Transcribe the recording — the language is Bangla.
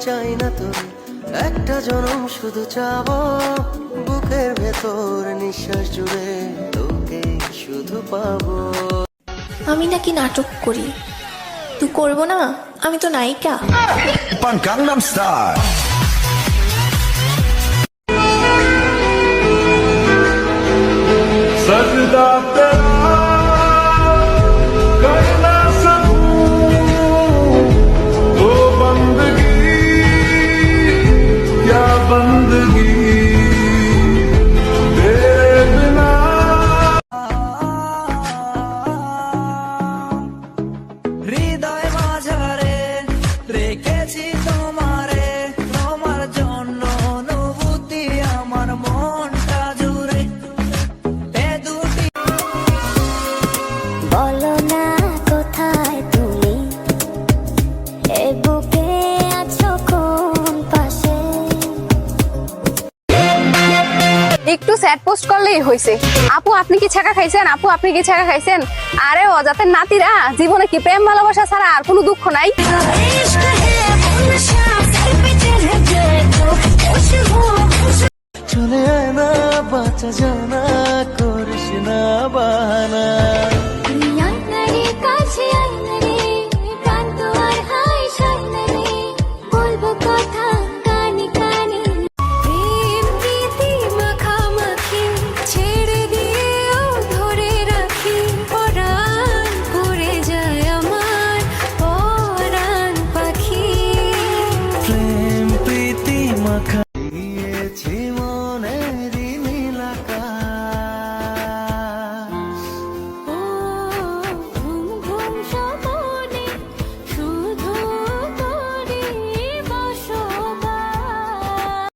চাই না তোর একটা জনম, শুধু চাবো বুকের ভেতর নিঃশ্বাস জুড়ে তোকে শুধু পাবো। আমি নাকি নাটক করি, তুই করবো না? আমি তো নায়িকা। Gangnam Style. सजदा तेरा कर ना सकूं तो बंदगी क्या बंदगी तेरे बिना। হৃদয় মাঝারে রেখেছি তোমারে, তোমার জন্য অনুভূতি আমার মনটা জুড়ে। এ দুটি বলো না কোথায় তুমি, এ বুকে আছো কোন পাশে? একটু স্যাড পোস্ট করলেই হয়েছে। আপু আপনি কি ছাকা খাইছেন? আপু আপনি কি ছাকা খাইছেন? আরে অজাতের নাতিরা, জীবনে কি প্রেম ভালোবাসা ছাড়া আর কোনো দুঃখ নাই? চলে আয় না, বাঁচা জানা, করিস না বাহানা।